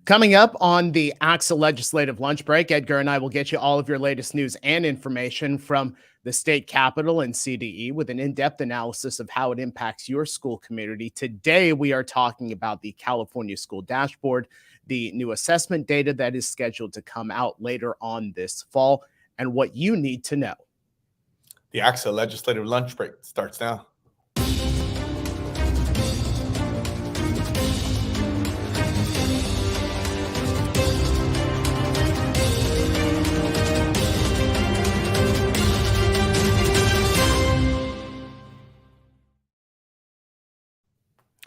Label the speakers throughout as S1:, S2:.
S1: Coming up on the ACSA Legislative Lunch Break, Edgar and I will get you all of your latest news and information from the state capitol and CDE with an in-depth analysis of how it impacts your school community. Today, we are talking about the California School Dashboard, the new assessment data that is scheduled to come out later on this fall, and what you need to know.
S2: The ACSA Legislative Lunch Break starts now.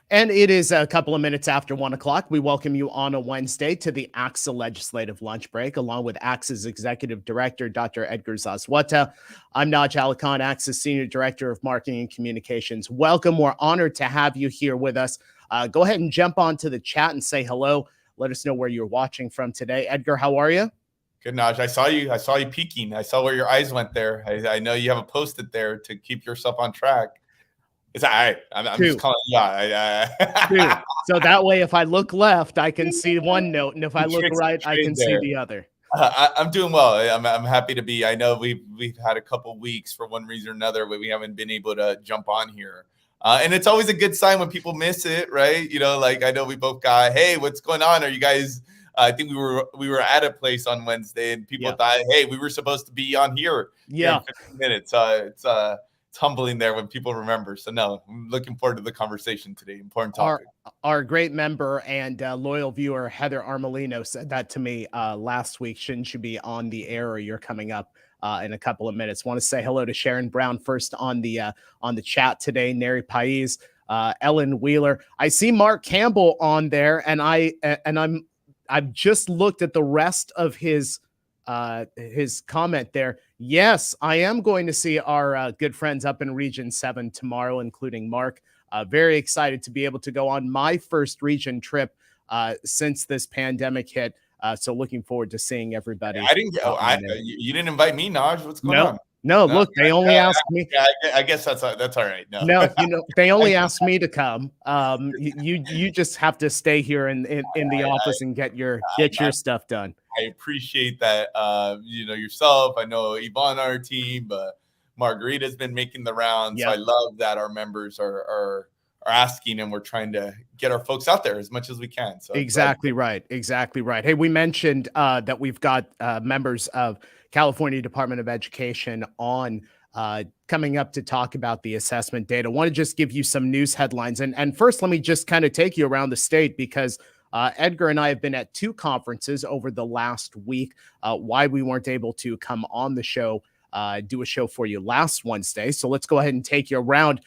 S1: And it is a couple of minutes after 1 o'clock. We welcome you on a Wednesday to the ACSA Legislative Lunch Break, along with ACSA's Executive Director, Dr. Edgar Zazwata. I'm Naj Alikhan, ACSA's Senior Director of Marketing and Communications. Welcome. We're honored to have you here with us. Go ahead and jump onto the chat and say hello. Let us know where you're watching from today. Edgar, how are you?
S2: Good, Naj. I saw you peeking. I saw where your eyes went there. I know you have a Post-it there to keep yourself on track. It's all right. I'm just calling you out.
S1: So that way, if I look left, I can see one note, and if I look right, I can see the other.
S2: I'm doing well. I'm happy to be. I know we've had a couple weeks for one reason or another where we haven't been able to jump on here, and it's always a good sign when people miss it, right? You know, like I know we both got, hey, what's going on? Are you guys? I think we were at a place on Wednesday, and people thought, hey, we were supposed to be on here.
S1: Yeah,
S2: in 15 minutes. It's humbling there when people remember. So no, I'm looking forward to the conversation today. Important topic.
S1: Our great member and loyal viewer, Heather Armelino, said that to me last week. Shouldn't you be on the air, or you're coming up in a couple of minutes? Want to say hello to Sharon Brown first on the chat today. Neri Pais, Ellen Wheeler. I see Mark Campbell on there, and I've just looked at the rest of his comment there. Yes, I am going to see our good friends up in Region 7 tomorrow, including Mark. Very excited to be able to go on my first region trip since this pandemic hit. So looking forward to seeing everybody.
S2: I didn't go. You didn't invite me, Naj. What's going on?
S1: No, look, they only asked me.
S2: I guess that's all right.
S1: No, they only asked me to come. You just have to stay here in the office and get your stuff done.
S2: I appreciate that. Yourself. I know Yvonne on our team, but Margarita's been making the rounds. Yep. So I love that our members are asking, and we're trying to get our folks out there as much as we can. So
S1: exactly right. Hey, we mentioned that we've got members of California Department of Education on coming up to talk about the assessment data. I want to just give you some news headlines. And first, let me just kind of take you around the state, because Edgar and I have been at two conferences over the last week. Why we weren't able to come on the show, do a show for you last Wednesday. So let's go ahead and take you around.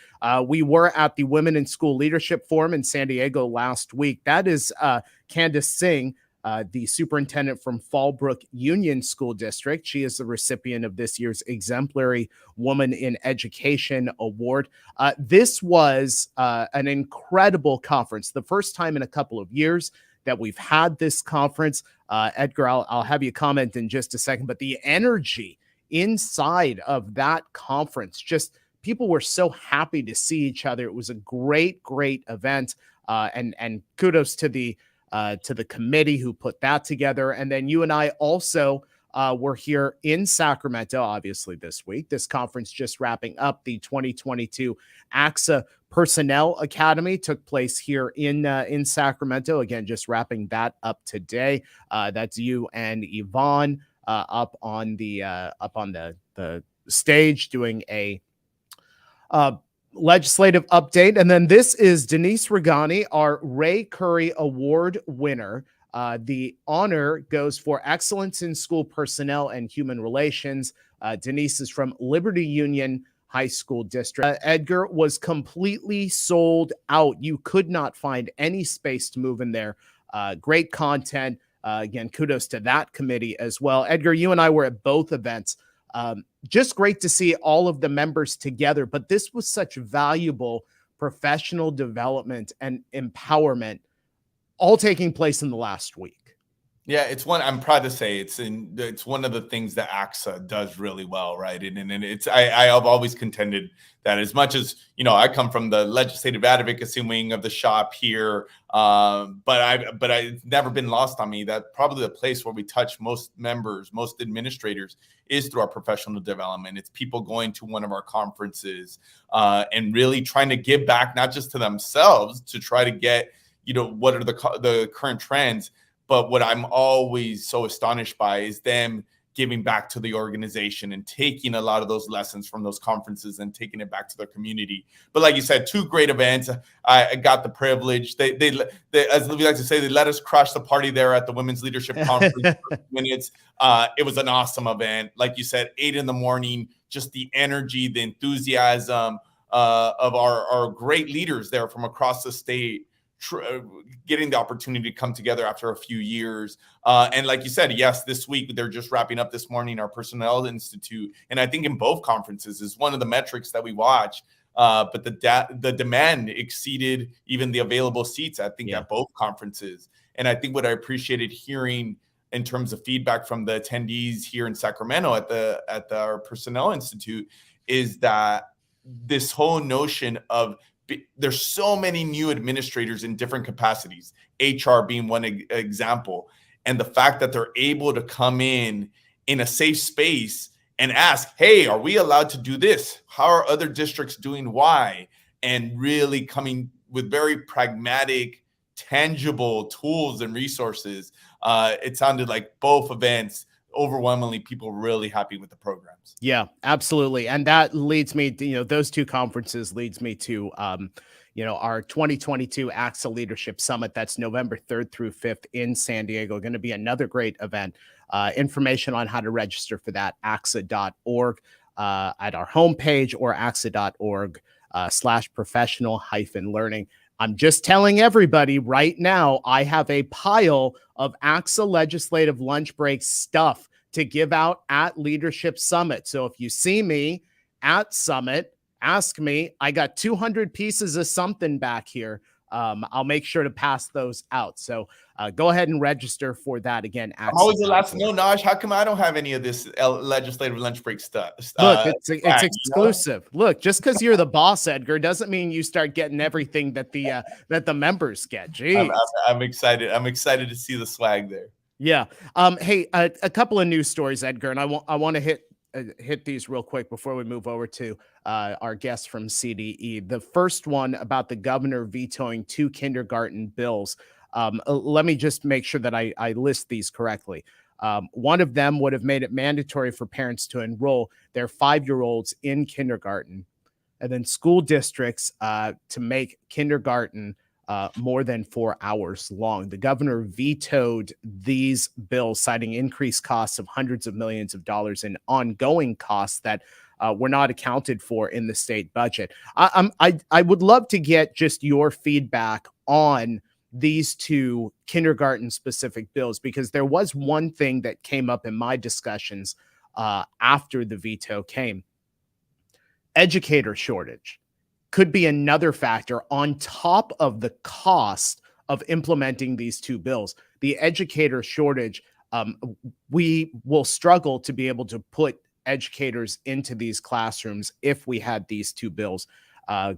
S1: We were at the Women in School Leadership Forum in San Diego last week. That is Candace Singh, the superintendent from Fallbrook Union School District. She is the recipient of this year's Exemplary Woman in Education Award. This was an incredible conference, the first time in a couple of years that we've had this conference. Edgar, I'll have you comment in just a second, but the energy inside of that conference, just people were so happy to see each other. It was a great event, and kudos to the committee who put that together. And then you and I also were here in Sacramento, obviously, this week. This conference just wrapping up. The 2022 ACSA Personnel Academy took place here in Sacramento. Again, just wrapping that up today. That's you and Yvonne up on the stage doing a legislative update. And then this is Denise Regani, our Ray Curry Award winner. The honor goes for excellence in school personnel and human relations. Denise is from Liberty Union High School District. Edgar, was completely sold out. You could not find any space to move in there. Great content. Again, kudos to that committee as well. Edgar, you and I were at both events. Just great to see all of the members together, but this was such valuable professional development and empowerment all taking place in the last week.
S2: Yeah, it's one I'm proud to say it's one of the things that ACSA does really well, right? And it's I have always contended that as much as I come from the legislative advocacy wing of the shop here, but it's never been lost on me that probably the place where we touch most members, most administrators is through our professional development. It's people going to one of our conferences and really trying to give back not just to themselves to try to get what are the current trends. But what I'm always so astonished by is them giving back to the organization and taking a lot of those lessons from those conferences and taking it back to their community. But like you said, 2 great events. I got the privilege. They as we like to say, they let us crush the party there at the Women's Leadership Conference for minutes. It was an awesome event. Like you said, 8 a.m, just the energy, the enthusiasm of our great leaders there from across the state. Getting the opportunity to come together after a few years. And like you said, yes, this week, they're just wrapping up this morning, our Personnel Institute. And I think in both conferences is one of the metrics that we watch. But the demand exceeded even the available seats, I think, at both conferences. And I think what I appreciated hearing in terms of feedback from the attendees here in Sacramento at our Personnel Institute is that this whole notion of there's so many new administrators in different capacities, HR being one example. And the fact that they're able to come in a safe space and ask, hey, are we allowed to do this? How are other districts doing? Why? And really coming with very pragmatic, tangible tools and resources. It sounded like both events, overwhelmingly, people really happy with the programs.
S1: Yeah, absolutely. And that leads me to, those 2 conferences leads me to, our 2022 ACSA Leadership Summit. That's November 3rd through 5th in San Diego. Going to be another great event. Information on how to register for that, ACSA.org at our homepage or ACSA.org/professional-learning. I'm just telling everybody right now, I have a pile of ACSA Legislative Lunch Break stuff to give out at Leadership Summit. So if you see me at Summit, ask me. I got 200 pieces of something back here. I'll make sure to pass those out. So go ahead and register for that again.
S2: I'm always the last to know, Naj. How come I don't have any of this legislative lunch break stuff?
S1: Look, it's exclusive. Look, just because you're the boss, Edgar, doesn't mean you start getting everything that the members get. Jeez.
S2: I'm excited. I'm excited to see the swag there.
S1: Yeah. Hey, a couple of news stories, Edgar, and I want to hit these real quick before we move over to our guests from CDE. The first one about the governor vetoing 2 kindergarten bills. Let me just make sure that I list these correctly. One of them would have made it mandatory for parents to enroll their 5-year-olds in kindergarten, and then school districts to make kindergarten more than 4 hours long. The governor vetoed these bills, citing increased costs of hundreds of millions of dollars in ongoing costs that were not accounted for in the state budget. I would love to get just your feedback on these 2 kindergarten specific bills, because there was one thing that came up in my discussions after the veto came. Educator shortage could be another factor on top of the cost of implementing these 2 bills. The educator shortage, we will struggle to be able to put educators into these classrooms if we had these 2 bills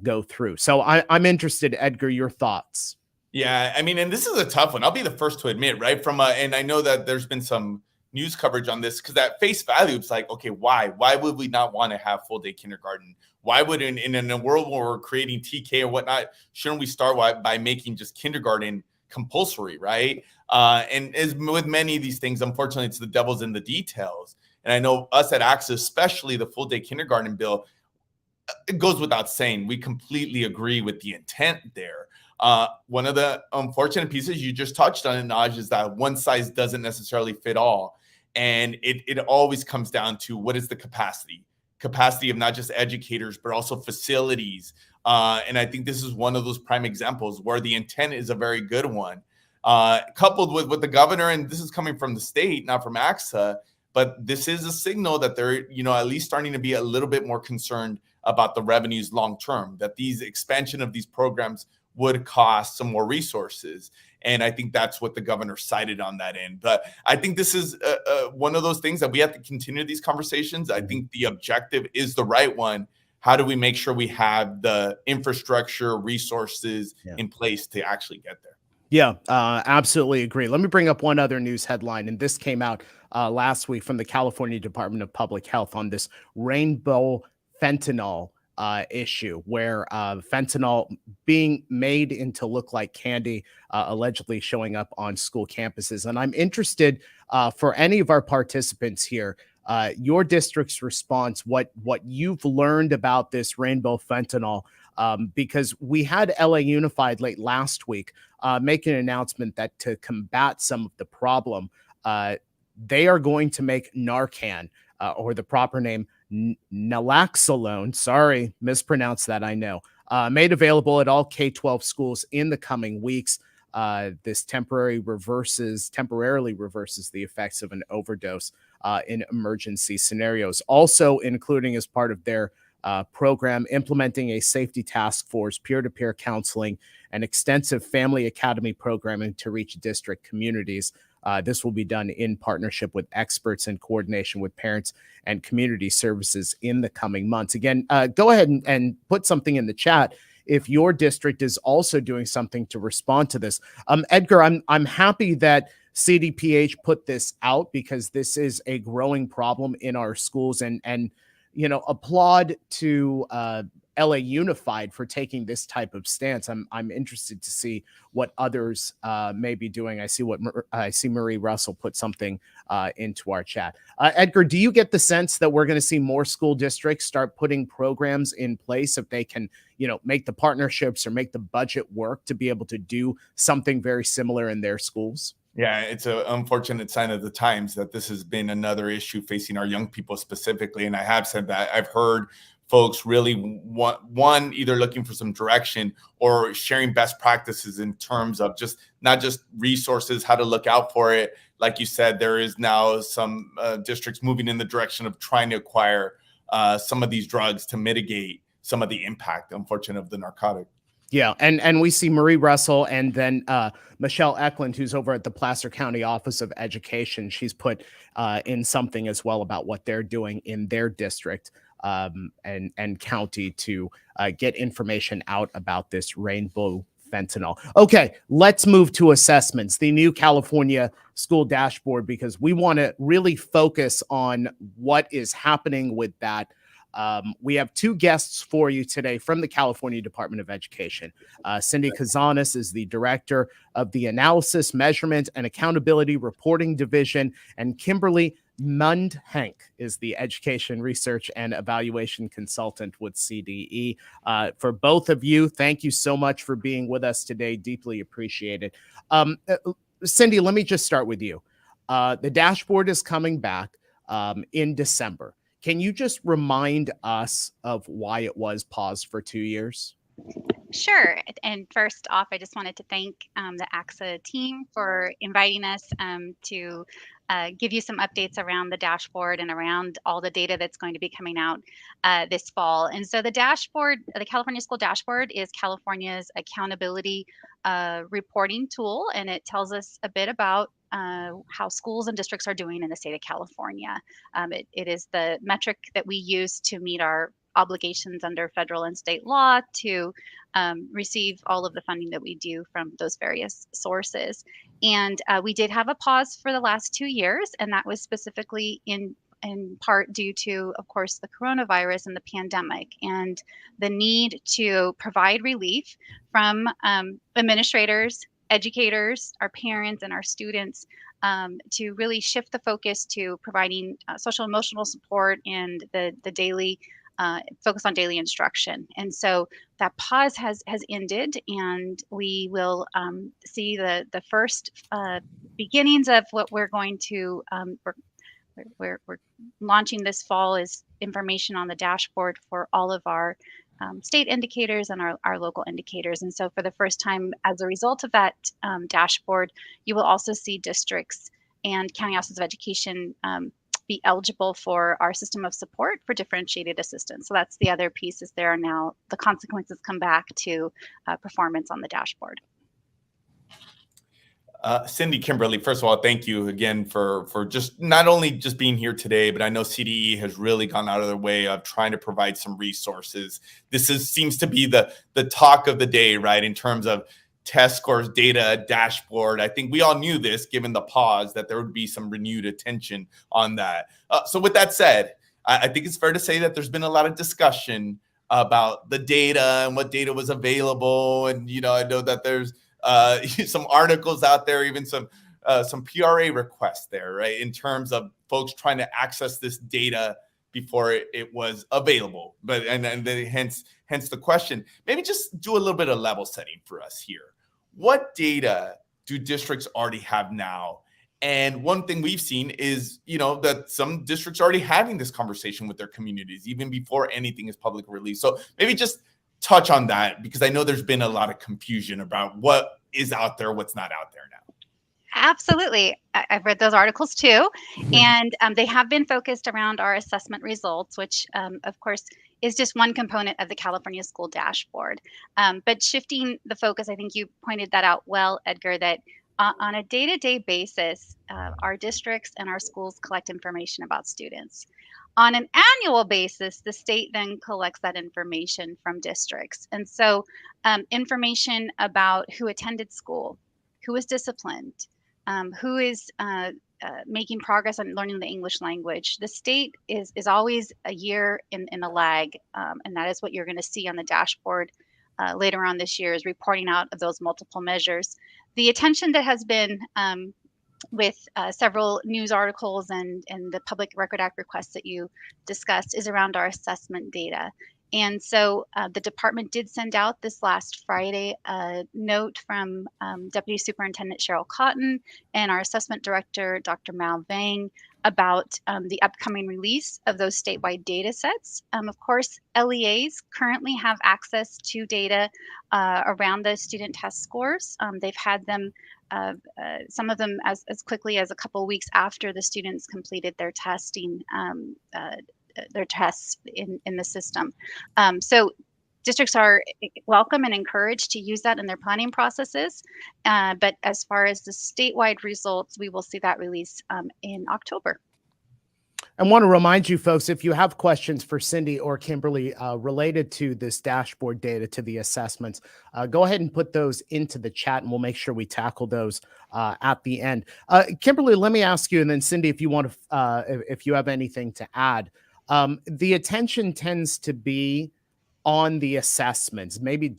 S1: go through. So I'm interested, Edgar, your thoughts.
S2: Yeah, I mean, and this is a tough one. I'll be the first to admit, right? And I know that there's been some news coverage on this, because at face value, it's like, okay, why? Why would we not want to have full day kindergarten? Why would in a world where we're creating TK or whatnot, shouldn't we start by making just kindergarten compulsory, right? And as with many of these things, unfortunately, it's the devil's in the details. And I know us at ACSA, especially the full day kindergarten bill, it goes without saying, we completely agree with the intent there. One of the unfortunate pieces you just touched on, Naj, is that one size doesn't necessarily fit all. And it always comes down to what is the capacity of not just educators, but also facilities. And I think this is one of those prime examples where the intent is a very good one, coupled with the governor. And this is coming from the state, not from ACSA, but this is a signal that they're, at least starting to be a little bit more concerned about the revenues long term, that these expansion of these programs would cost some more resources. And I think that's what the governor cited on that end. But I think this is one of those things that we have to continue these conversations. I think the objective is the right one. How do we make sure we have the infrastructure, resources in place to actually get there?
S1: Yeah, absolutely agree. Let me bring up one other news headline, and this came out last week from the California Department of Public Health on this rainbow fentanyl issue, where fentanyl being made into look like candy, allegedly showing up on school campuses. And I'm interested for any of our participants here, your district's response, what you've learned about this rainbow fentanyl. Because we had LA Unified late last week make an announcement that to combat some of the problem, they are going to make Narcan, or the proper name, naloxone. Sorry, mispronounced that, I know. Made available at all K-12 schools in the coming weeks. This temporarily reverses the effects of an overdose in emergency scenarios. Also including as part of their program, implementing a safety task force, peer-to-peer counseling, and extensive family academy programming to reach district communities. This will be done in partnership with experts and coordination with parents and community services in the coming months. Again, go ahead and put something in the chat if your district is also doing something to respond to this. Edgar, I'm happy that CDPH put this out, because this is a growing problem in our schools, and applaud to LA Unified for taking this type of stance. I'm interested to see what others may be doing. I see Marie Russell put something into our chat. Edgar, do you get the sense that we're going to see more school districts start putting programs in place if they can, make the partnerships or make the budget work to be able to do something very similar in their schools?
S2: Yeah, it's an unfortunate sign of the times that this has been another issue facing our young people specifically. And I have said that I've heard folks really want either looking for some direction or sharing best practices in terms of just not just resources, how to look out for it. Like you said, there is now some districts moving in the direction of trying to acquire some of these drugs to mitigate some of the impact, unfortunately, of the narcotic.
S1: Yeah, and we see Marie Russell and then Michelle Eklund, who's over at the Placer County Office of Education. She's put in something as well about what they're doing in their district and county to get information out about this rainbow fentanyl. Okay, let's move to assessments, the new California school dashboard, because we want to really focus on what is happening with that. We have two guests for you today from the California Department of Education. Cindy Kazanis is the director of the Analysis, Measurement, and Accountability Reporting Division, and Kimberly Mund-Henk is the Education Research and Evaluation Consultant with CDE. For both of you, thank you so much for being with us today. Deeply appreciated. Cindy, let me just start with you. The dashboard is coming back in December. Can you just remind us of why it was paused for 2 years?
S3: Sure. And first off, I just wanted to thank the ACSA team for inviting us to give you some updates around the dashboard and around all the data that's going to be coming out this fall. And so the dashboard, the California School Dashboard, is California's accountability reporting tool, and it tells us a bit about how schools and districts are doing in the state of California. It is the metric that we use to meet our obligations under federal and state law to receive all of the funding that we do from those various sources. And we did have a pause for the last 2 years, and that was specifically in part due to, of course, the coronavirus and the pandemic and the need to provide relief from administrators, educators, our parents, and our students to really shift the focus to providing social emotional support and the daily focus on daily instruction. And so that pause has ended, and we will see the first beginnings of what we're going to we're launching this fall is information on the dashboard for all of our state indicators and our local indicators. And so for the first time, as a result of that dashboard, you will also see districts and county offices of education be eligible for our system of support for differentiated assistance. So that's the other piece, is there are now the consequences come back to performance on the dashboard.
S2: Cindy, Kimberly, first of all, thank you again for just not only just being here today, but I know CDE has really gone out of their way of trying to provide some resources. Seems to be the talk of the day, right? In terms of test scores, data, dashboard. I think we all knew this, given the pause, that there would be some renewed attention on that. So with that said, I think it's fair to say that there's been a lot of discussion about the data and what data was available. And, I know that there's some articles out there, even some PRA requests there, right? In terms of folks trying to access this data before it was available. But and then hence the question, maybe just do a little bit of level setting for us here. What data do districts already have now? And one thing we've seen is, that some districts are already having this conversation with their communities, even before anything is publicly released. So maybe just touch on that, because I know there's been a lot of confusion about what is out there, what's not out there now.
S3: Absolutely. I've read those articles too. And they have been focused around our assessment results, which of course is just one component of the California School Dashboard. But shifting the focus, I think you pointed that out well, Edgar, that on a day-to-day basis, our districts and our schools collect information about students. On an annual basis, the state then collects that information from districts. And so information about who attended school, who was disciplined, who is making progress on learning the English language. The state is always a year in a lag, and that is what you're going to see on the dashboard later on this year, is reporting out of those multiple measures. The attention that has been with several news articles and the Public Record Act requests that you discussed is around our assessment data. And so the department did send out this last Friday a note from Deputy Superintendent Cheryl Cotton and our assessment director, Dr. Mao Vang, about the upcoming release of those statewide data sets. Of course, LEAs currently have access to data around the student test scores. They've had them, some of them as quickly as a couple of weeks after the students completed their testing, their tests in the system. So districts are welcome and encouraged to use that in their planning processes. But as far as the statewide results, we will see that release in October.
S1: I want to remind you folks, if you have questions for Cindy or Kimberly related to this dashboard data, to the assessments, go ahead and put those into the chat and we'll make sure we tackle those at the end. Kimberly, let me ask you, and then Cindy, if you want to, if you have anything to add. The attention tends to be on the assessments, maybe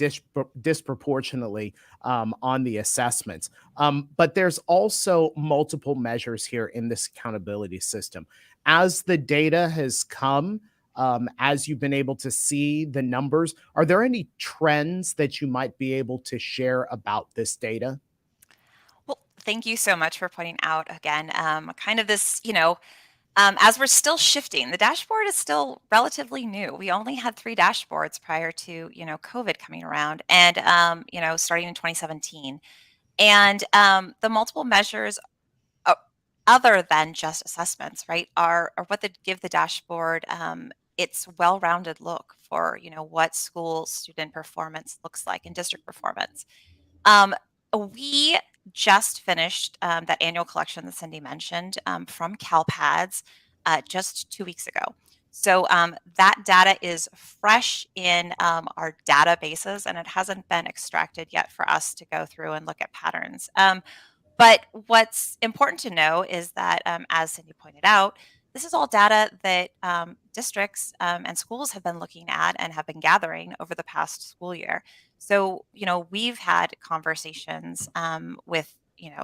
S1: disproportionately on the assessments. But there's also multiple measures here in this accountability system. As the data has come, as you've been able to see the numbers, are there any trends that you might be able to share about this data?
S4: Well, thank you so much for pointing out again, kind of this, as we're still shifting, the dashboard is still relatively new. We only had 3 dashboards prior to, COVID coming around and, starting in 2017. And the multiple measures other than just assessments, right, are what give the dashboard its well-rounded look for, what school student performance looks like and district performance. We just finished that annual collection that Cindy mentioned from CalPADS just 2 weeks ago. So that data is fresh in our databases, and it hasn't been extracted yet for us to go through and look at patterns. But what's important to know is that, as Cindy pointed out, this is all data that districts and schools have been looking at and have been gathering over the past school year. So, we've had conversations with,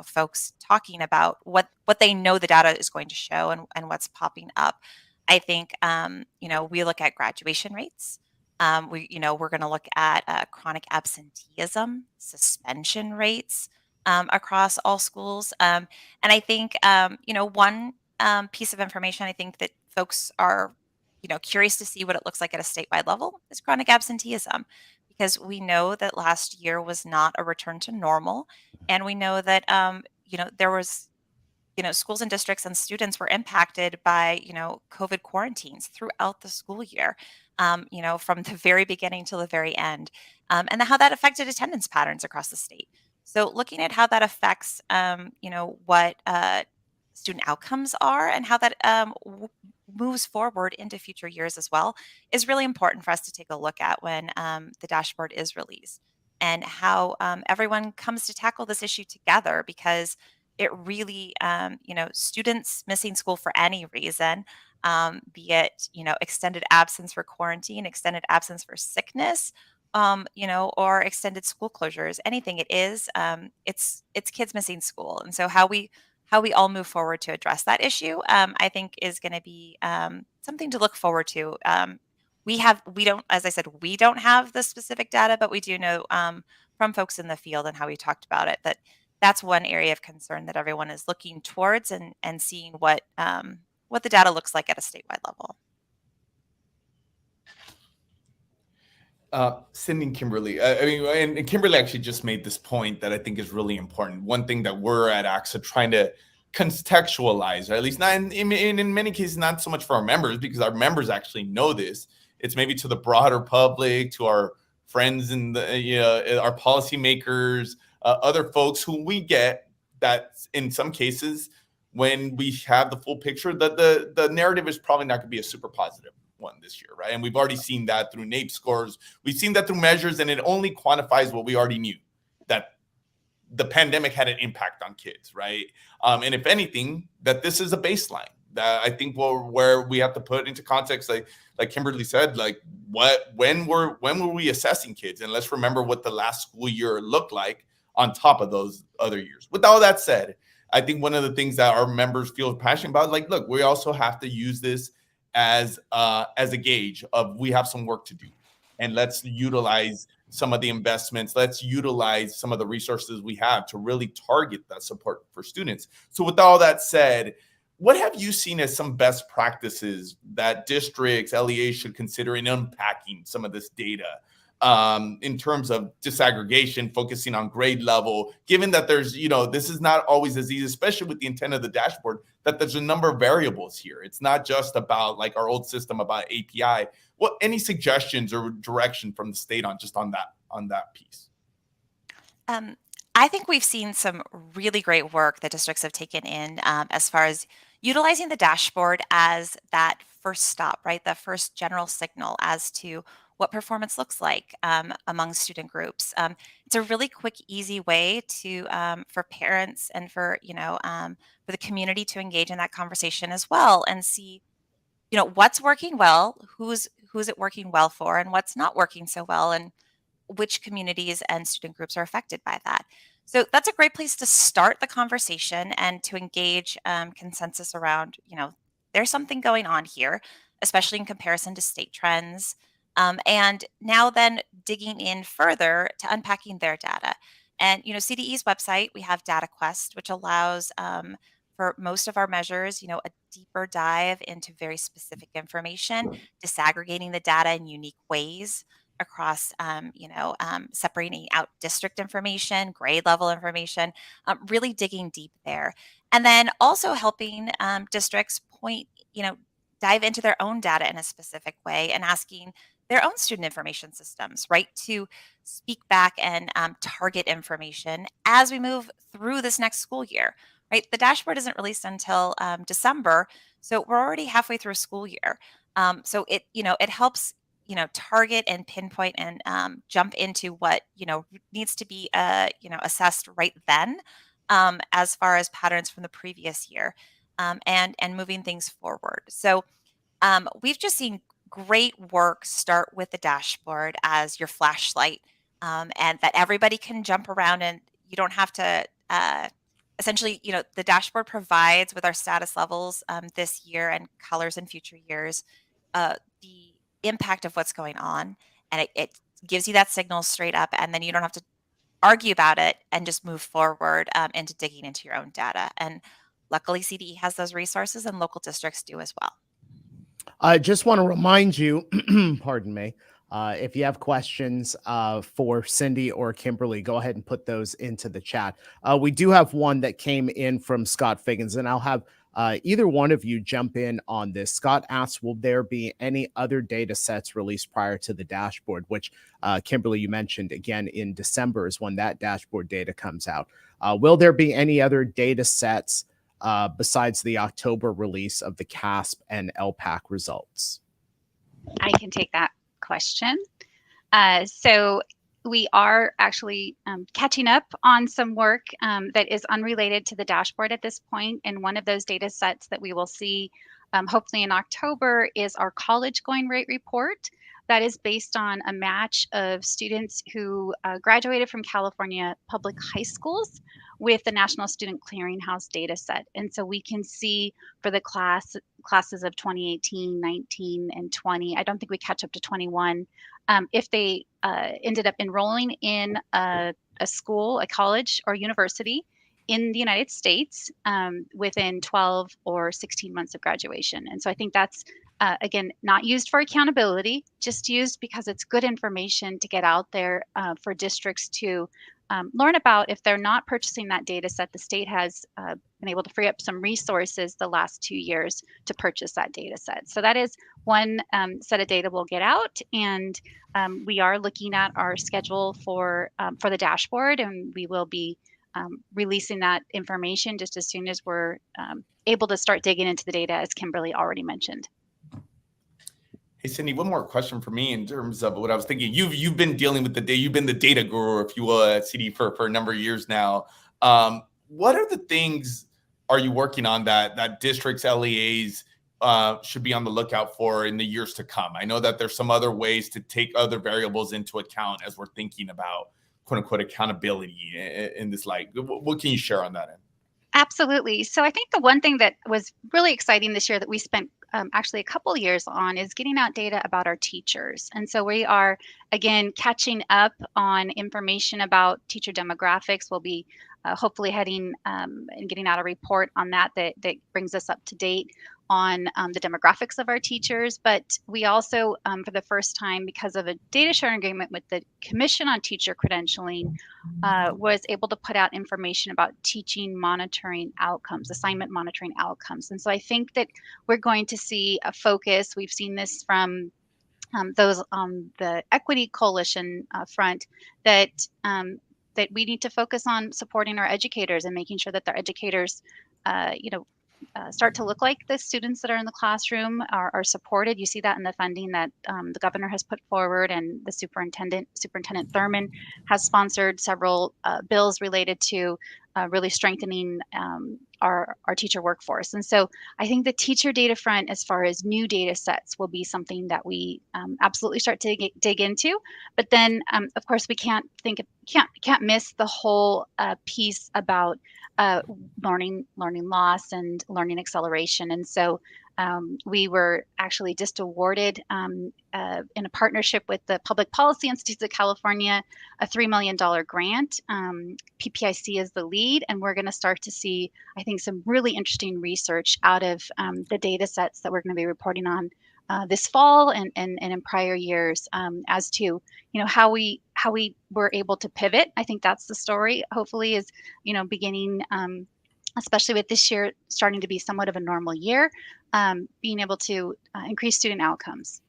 S4: folks talking about what they know the data is going to show and what's popping up. I think, we look at graduation rates. We're going to look at chronic absenteeism, suspension rates across all schools. And I think, one piece of information I think that folks are, curious to see what it looks like at a statewide level is chronic absenteeism, because we know that last year was not a return to normal. And we know that, there was, schools and districts and students were impacted by, COVID quarantines throughout the school year, from the very beginning to the very end, and how that affected attendance patterns across the state. So looking at how that affects, what student outcomes are and how that moves forward into future years as well is really important for us to take a look at when the dashboard is released, and how everyone comes to tackle this issue together, because it really, students missing school for any reason, be it, extended absence for quarantine, extended absence for sickness, or extended school closures, anything it is, it's kids missing school. And so how we all move forward to address that issue, I think is going to be something to look forward to. We don't, as I said, we don't have the specific data, but we do know from folks in the field and how we talked about it, that that's one area of concern that everyone is looking towards, and seeing what the data looks like at a statewide level.
S2: Cindy and Kimberly, I mean, and Kimberly actually just made this point that I think is really important. One thing that we're at ACSA trying to contextualize, or at least not in many cases, not so much for our members, because our members actually know this. It's maybe to the broader public, to our friends and our policymakers, other folks who we get that in some cases, when we have the full picture, that the narrative is probably not going to be a super positive one this year, right? And we've already seen that through NAEP scores. We've seen that through measures, and it only quantifies what we already knew, that the pandemic had an impact on kids, right? And if anything, that this is a baseline that I think where we have to put into context, like Kimberly said, like when were we assessing kids? And let's remember what the last school year looked like on top of those other years. With all that said, I think one of the things that our members feel passionate about, like, look, we also have to use this as a gauge of, we have some work to do, and let's utilize some of the investments. Let's utilize some of the resources we have to really target that support for students. So with all that said, what have you seen as some best practices that districts, LEAs should consider in unpacking some of this data, in terms of disaggregation, focusing on grade level, given that there's, this is not always as easy, especially with the intent of the dashboard, that there's a number of variables here. It's not just about like our old system about API. What, any suggestions or direction from the state on that piece?
S4: I think we've seen some really great work that districts have taken in, as far as utilizing the dashboard as that first stop, right? The first general signal as to what performance looks like among student groups. It's a really quick, easy way to for parents and for for the community to engage in that conversation as well, and see what's working well, who's it working well for, and what's not working so well, and which communities and student groups are affected by that. So that's a great place to start the conversation and to engage consensus around, there's something going on here, especially in comparison to state trends. And now then digging in further to unpacking their data. And, CDE's website, we have Data Quest, which allows for most of our measures, a deeper dive into very specific information, disaggregating the data in unique ways across, separating out district information, grade level information, really digging deep there. And then also helping districts dive into their own data in a specific way, and asking their own student information systems, right, to speak back and target information as we move through this next school year, right? The dashboard isn't released until December, so we're already halfway through a school year. So it helps target and pinpoint and jump into what needs to be assessed right then, as far as patterns from the previous year, and moving things forward. So we've just seen great work start with the dashboard as your flashlight, and that everybody can jump around, and you don't have to essentially, the dashboard provides with our status levels this year and colors in future years, the impact of what's going on, and it gives you that signal straight up, and then you don't have to argue about it and just move forward into digging into your own data. And luckily CDE has those resources, and local districts do as well.
S1: I just want to remind you, pardon me, if you have questions for Cindy or Kimberly, go ahead and put those into the chat. We do have one that came in from Scott Figgins, and I'll have either one of you jump in on this. Scott asks, will there be any other data sets released prior to the dashboard, which Kimberly, you mentioned again in December is when that dashboard data comes out. Will there be any other data sets besides the October release of the CASP and LPAC results?
S3: I can take that question. So we are actually catching up on some work that is unrelated to the dashboard at this point. And one of those data sets that we will see hopefully in October is our college going rate report. That is based on a match of students who graduated from California public high schools with the National Student Clearinghouse data set. And so we can see for the classes of 2018, 19, and 20, I don't think we catch up to 21, if they ended up enrolling in a school, a college, or university in the United States within 12 or 16 months of graduation. And so I think that's, again, not used for accountability, just used because it's good information to get out there for districts to learn about. If they're not purchasing that data set, the state has been able to free up some resources the last 2 years to purchase that data set. So that is one set of data we'll get out, and we are looking at our schedule for the dashboard, and we will be releasing that information just as soon as we're able to start digging into the data, as Kimberly already mentioned.
S2: Hey, Cindy, one more question for me in terms of what I was thinking. You've been dealing with the data. You've been the data guru, if you will, at CD for a number of years now. What are the things are you working on that districts, LEAs should be on the lookout for in the years to come? I know that there's some other ways to take other variables into account as we're thinking about quote unquote accountability in this light. What can you share on that end?
S3: Absolutely. So I think the one thing that was really exciting this year that we spent actually a couple of years on is getting out data about our teachers. And so we are, again, catching up on information about teacher demographics. We'll be hopefully heading and getting out a report on that brings us up to date on the demographics of our teachers. But we also, for the first time, because of a data sharing agreement with the Commission on Teacher Credentialing, was able to put out information about teaching monitoring outcomes, assignment monitoring outcomes. And so I think that we're going to see a focus. We've seen this from those on the Equity Coalition front, that we need to focus on supporting our educators and making sure that their educators, start to look like the students that are in the classroom are supported. You see that in the funding that the governor has put forward, and the Superintendent Thurman has sponsored several bills related to really strengthening our teacher workforce. And so I think the teacher data front, as far as new data sets, will be something that we absolutely start to dig into. But then, of course, we can't miss the whole piece about learning loss and learning acceleration. And so we were actually just awarded in a partnership with the Public Policy Institute of California a $3 million grant. PPIC is the lead, and we're going to start to see, I think, some really interesting research out of the data sets that we're going to be reporting on this fall and in prior years as to how we were able to pivot. I think that's the story. Hopefully, is beginning, especially with this year starting to be somewhat of a normal year, being able to increase student outcomes.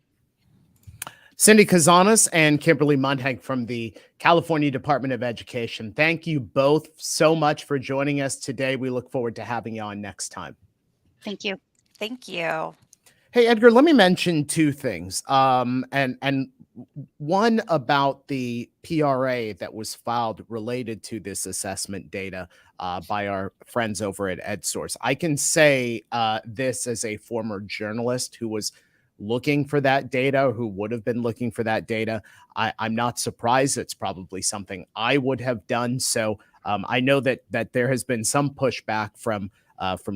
S1: Cindy Kazanis and Kimberly Mundhag from the California Department of Education, thank you both so much for joining us today. We look forward to having you on next time.
S3: Thank you.
S4: Thank you.
S1: Hey, Edgar, let me mention two things. And one about the PRA that was filed related to this assessment data by our friends over at EdSource. I can say this as a former journalist who was looking for that data, who would have been looking for that data. I'm not surprised. It's probably something I would have done. So I know that there has been some pushback from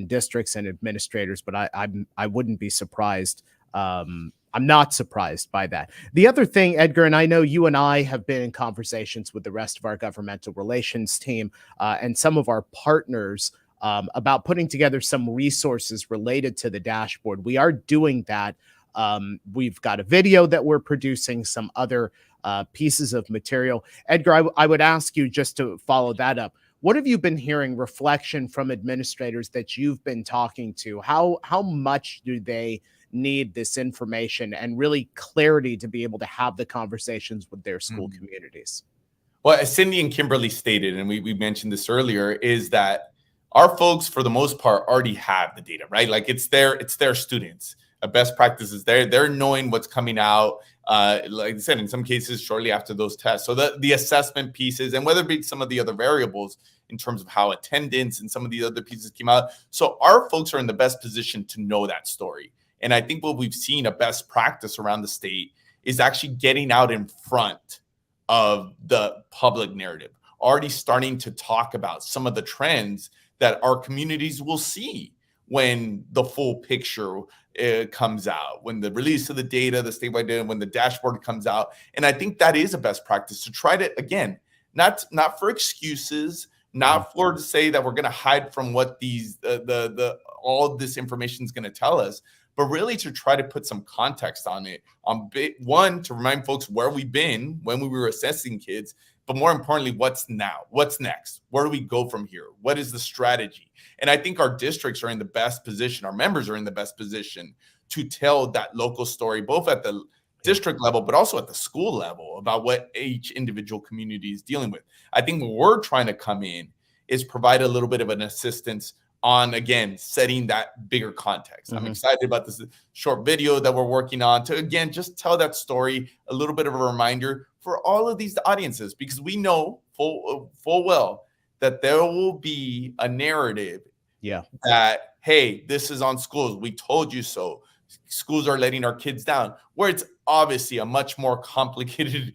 S1: districts and administrators, but I wouldn't be surprised. I'm not surprised by that. The other thing, Edgar, and I know you and I have been in conversations with the rest of our governmental relations team and some of our partners about putting together some resources related to the dashboard. We are doing that. We've got a video that we're producing, some other pieces of material. Edgar, I would ask you just to follow that up. What have you been hearing reflection from administrators that you've been talking to? How much do they need this information and really clarity to be able to have the conversations with their school communities?
S2: Well, as Cindy and Kimberly stated, and we mentioned this earlier, is that our folks, for the most part, already have the data, right? Like it's their students. A best practice is they're knowing what's coming out. Like I said, in some cases, shortly after those tests. So the assessment pieces, and whether it be some of the other variables in terms of how attendance and some of the other pieces came out. So our folks are in the best position to know that story. And I think what we've seen a best practice around the state is actually getting out in front of the public narrative, already starting to talk about some of the trends that our communities will see when the full picture comes out, when the release of the data, the statewide data, when the dashboard comes out. And I think that is a best practice to try to, again, not for excuses, not for to say that we're going to hide from what these all of this information is going to tell us, but really to try to put some context on it. One, to remind folks where we've been when we were assessing kids, but more importantly, what's now? What's next? Where do we go from here? What is the strategy? And I think our districts are in the best position, our members are in the best position to tell that local story, both at the district level, but also at the school level, about what each individual community is dealing with. I think what we're trying to come in is provide a little bit of an assistance on, again, setting that bigger context. I'm excited about this short video that we're working on to, again, just tell that story, a little bit of a reminder for all of these audiences, because we know full well that there will be a narrative that, hey, this is on schools. We told you so. Schools are letting our kids down, where it's obviously a much more complicated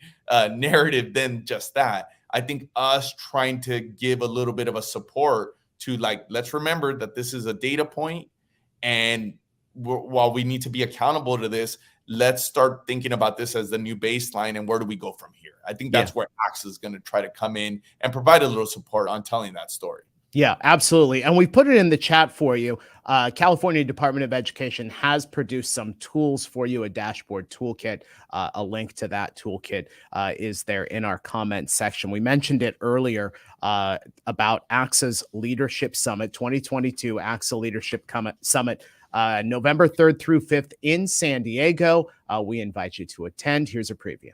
S2: narrative than just that. I think us trying to give a little bit of a support to, like, let's remember that this is a data point, and while we need to be accountable to this, let's start thinking about this as the new baseline, and where do we go from here? I think that's where ACSA is going to try to come in and provide a little support on telling that story.
S1: Yeah, absolutely. And we put it in the chat for you. California Department of Education has produced some tools for you, a dashboard toolkit. A link to that toolkit is there in our comment section. We mentioned it earlier about ACSA's Leadership Summit 2022, ACSA Leadership Summit, November 3rd through 5th in San Diego. We invite you to attend. Here's a preview.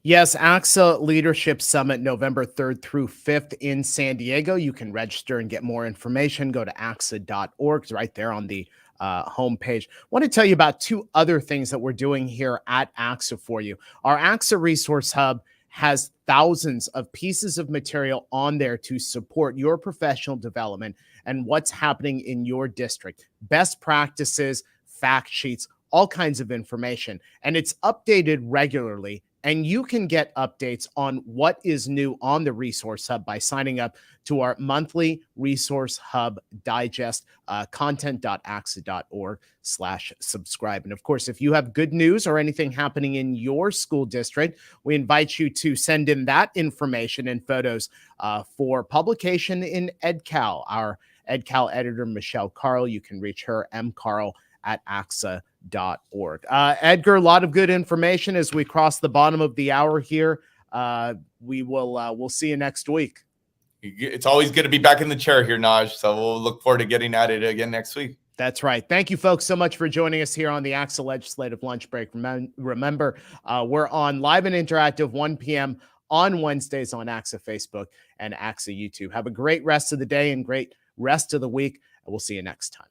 S1: Yes, ACSA Leadership Summit, November 3rd through 5th in San Diego. You can register and get more information. Go to ACSA.org. It's right there on the homepage. I want to tell you about two other things that we're doing here at ACSA for you. Our ACSA Resource Hub has thousands of pieces of material on there to support your professional development and what's happening in your district. Best practices, fact sheets, all kinds of information. And it's updated regularly. And you can get updates on what is new on the Resource Hub by signing up to our monthly Resource Hub Digest, content.axa.org/subscribe. And of course, if you have good news or anything happening in your school district, we invite you to send in that information and photos for publication in EdCal. Our EdCal editor, Michelle Carl, you can reach her, mcarl@axa.org. Edgar, a lot of good information as we cross the bottom of the hour here. We'll see you next week.
S2: It's always good to be back in the chair here, Naj. So we'll look forward to getting at it again next week.
S1: That's right. Thank you, folks, so much for joining us here on the ACSA Legislative Lunch Break. Remember, we're on live and interactive 1 p.m. on Wednesdays on ACSA Facebook and ACSA YouTube. Have a great rest of the day and great rest of the week. And we'll see you next time.